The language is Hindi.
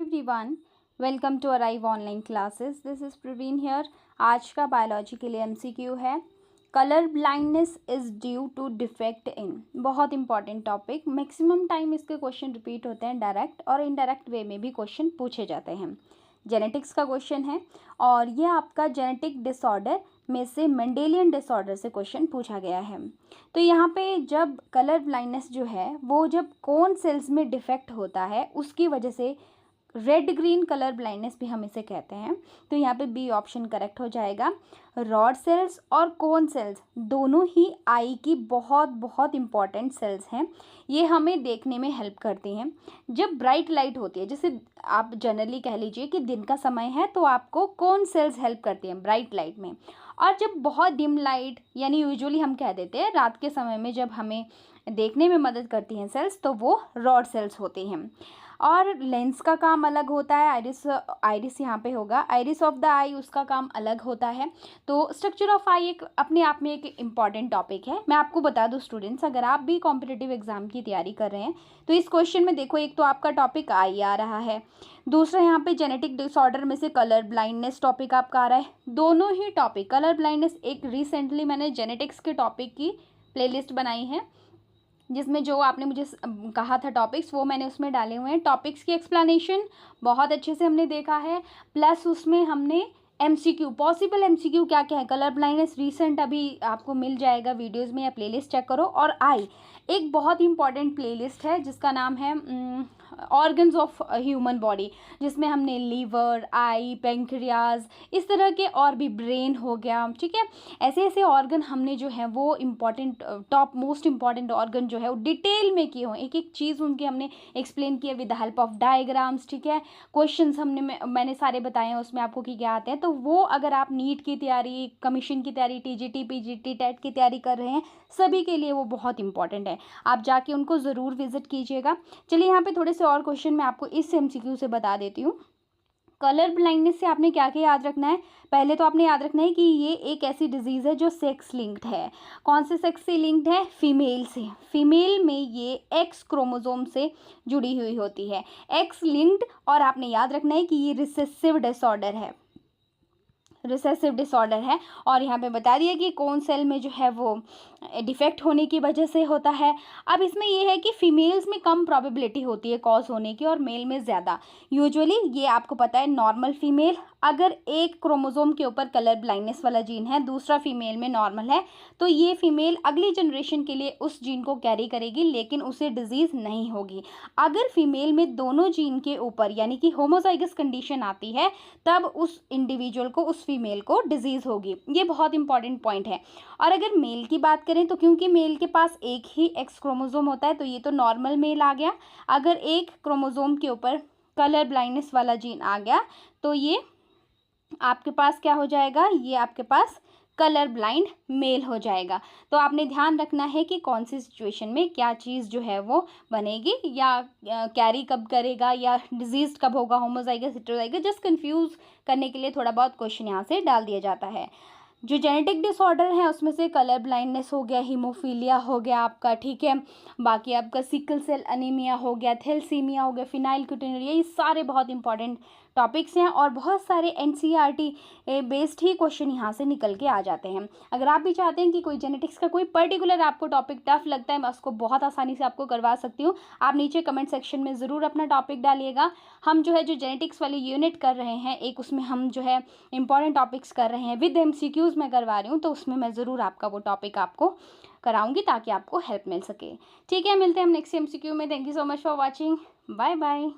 Everyone, welcome to arrive online classes. This is Praveen here. आज का बायोलॉजी के लिए एमसीक्यू है, colour blindness is due to defect in. बहुत इंपॉर्टेंट टॉपिक। मैक्सिमम टाइम इसके क्वेश्चन रिपीट होते हैं, डायरेक्ट और इनडायरेक्ट वे में भी क्वेश्चन पूछे जाते हैं। जेनेटिक्स का क्वेश्चन है और ये आपका जेनेटिक डिसऑर्डर में से मेंडेलियन डिसऑर्डर से क्वेश्चन पूछा गया है। तो यहाँ पे जब कलर ब्लाइंडनेस जो है वो जब कौन सेल्स में डिफेक्ट होता है उसकी वजह से रेड ग्रीन कलर ब्लाइंडनेस भी हम इसे कहते हैं। तो यहाँ पे बी ऑप्शन करेक्ट हो जाएगा। रॉड सेल्स और कोन सेल्स दोनों ही आई की बहुत बहुत इंपॉर्टेंट सेल्स हैं। ये हमें देखने में हेल्प करती हैं। जब ब्राइट लाइट होती है, जैसे आप जनरली कह लीजिए कि दिन का समय है, तो आपको कोन सेल्स हेल्प करती हैं ब्राइट लाइट में। और जब बहुत डिम लाइट, यानी यूजुअली हम कह देते हैं रात के समय में जब हमें देखने में मदद करती हैं सेल्स, तो वो रॉड सेल्स होती हैं। और लेंस का काम अलग होता है। आइरिस यहाँ पे होगा, आइरिस ऑफ द आई, उसका काम अलग होता है। तो स्ट्रक्चर ऑफ आई एक अपने आप में एक इम्पॉर्टेंट टॉपिक है। मैं आपको बता दूं स्टूडेंट्स, अगर आप भी कॉम्पिटिटिव एग्जाम की तैयारी कर रहे हैं तो इस क्वेश्चन में देखो, एक तो आपका टॉपिक आई आ रहा है, दूसरा यहाँ पे जेनेटिक डिसऑर्डर में से कलर ब्लाइंडनेस टॉपिक आपका आ रहा है। दोनों ही टॉपिक, कलर ब्लाइंडनेस एक रिसेंटली मैंने जेनेटिक्स के टॉपिक की प्लेलिस्ट बनाई है, जिसमें जो आपने मुझे कहा था टॉपिक्स, वो मैंने उसमें डाले हुए हैं। टॉपिक्स की एक्सप्लेनेशन बहुत अच्छे से हमने देखा है, प्लस उसमें हमने एमसीक्यू, पॉसिबल एमसीक्यू क्या क्या है, कलर ब्लाइंडनेस रिसेंट अभी आपको मिल जाएगा वीडियोस में, या प्लेलिस्ट चेक करो। और आई एक बहुत इंपॉर्टेंट प्लेलिस्ट है जिसका नाम है ऑर्गन्स ऑफ ह्यूमन बॉडी, जिसमें हमने लीवर, आई, पेंक्रियाज, इस तरह के, और भी ब्रेन हो गया, ठीक है। ऐसे ऐसे ऑर्गन हमने जो है वो important, top most important organ जो है वो डिटेल में किए हुए, एक एक चीज़ उनकी हमने एक्सप्लेन किया with the help of diagrams, ठीक है। क्वेश्चंस मैंने सारे बताए हैं उसमें आपको कि क्या आते हैं। तो वो अगर आप नीट की तैयारी, कमीशन की तैयारी, टीजीटी, पीजीटी, टेट की तैयारी कर रहे हैं, सभी के लिए वो बहुत इंपॉर्टेंट है। आप जाके उनको ज़रूर विजिट कीजिएगा। चलिए यहाँ पे थोड़े से और क्वेश्चन मैं आपको इस एमसीक्यू से बता देती हूँ। कलर ब्लाइंडनेस से आपने क्या क्या याद रखना है? पहले तो आपने याद रखना है कि ये एक ऐसी डिजीज़ है जो सेक्स लिंक्ड है। कौन से सेक्स से लिंक्ड है? फीमेल से। फीमेल में ये एक्स क्रोमोसोम से जुड़ी हुई होती है, एक्स लिंक्ड। और आपने याद रखना है कि ये रिसेसिव डिसऑर्डर है, रिसेसिव डिसऑर्डर है। और यहाँ पे बता दिया कि कौन सेल में जो है वो डिफेक्ट होने की वजह से होता है। अब इसमें ये है कि फीमेल्स में कम प्रोबेबिलिटी होती है कॉज होने की और मेल में ज़्यादा। यूजुअली ये आपको पता है, नॉर्मल फीमेल, अगर एक क्रोमोसोम के ऊपर कलर ब्लाइंडनेस वाला जीन है, दूसरा फीमेल में नॉर्मल है, तो ये फीमेल अगली जनरेशन के लिए उस जीन को कैरी करेगी, लेकिन उसे डिजीज़ नहीं होगी। अगर फीमेल में दोनों जीन के ऊपर यानी कि होमोजाइगस कंडीशन आती है, तब उस इंडिविजुअल को, उस फीमेल को डिजीज़ होगी। ये बहुत इंपॉर्टेंट पॉइंट है। और अगर मेल की बात करें तो क्योंकि मेल के पास एक ही एक्स क्रोमोसोम होता है, तो ये तो नॉर्मल मेल आ गया। अगर एक क्रोमोसोम के ऊपर कलर ब्लाइंडनेस वाला जीन आ गया तो ये आपके पास क्या हो जाएगा? ये आपके पास कलर ब्लाइंड मेल हो जाएगा। तो आपने ध्यान रखना है कि कौन सी सिचुएशन में क्या चीज़ जो है वो बनेगी, या कैरी कब करेगा, या डिजीज कब होगा, होमोजाइगस, हेटेरोजाइगस। जस्ट कंफ्यूज करने के लिए थोड़ा बहुत क्वेश्चन यहाँ से डाल दिया जाता है। जो जेनेटिक डिसऑर्डर है उसमें से कलर ब्लाइंडनेस हो गया, हीमोफीलिया हो गया आपका, ठीक है। बाकी आपका सिकल सेल अनीमिया हो गया, थैलेसीमिया हो गया, फिनाइलक्यूटिनुरिया, ये सारे बहुत इंपॉर्टेंट टॉपिक्स हैं। और बहुत सारे एनसीईआरटी बेस्ड ही क्वेश्चन यहाँ से निकल के आ जाते हैं। अगर आप भी चाहते हैं कि कोई जेनेटिक्स का कोई पर्टिकुलर आपको टॉपिक टफ लगता है, मैं उसको बहुत आसानी से आपको करवा सकती हूँ। आप नीचे कमेंट सेक्शन में ज़रूर अपना टॉपिक डालिएगा। हम जो है जो जेनेटिक्स वाली यूनिट कर रहे हैं, एक उसमें हम जो है इंपॉर्टेंट टॉपिक्स कर रहे हैं विद एमसीक्यूज मैं करवा रही हूँ, तो उसमें मैं ज़रूर आपका वो टॉपिक आपको कराऊंगी ताकि आपको हेल्प मिल सके। ठीक है, मिलते हैं हम नेक्स्ट एमसीक्यू में। Thank you so much for watching. Bye bye.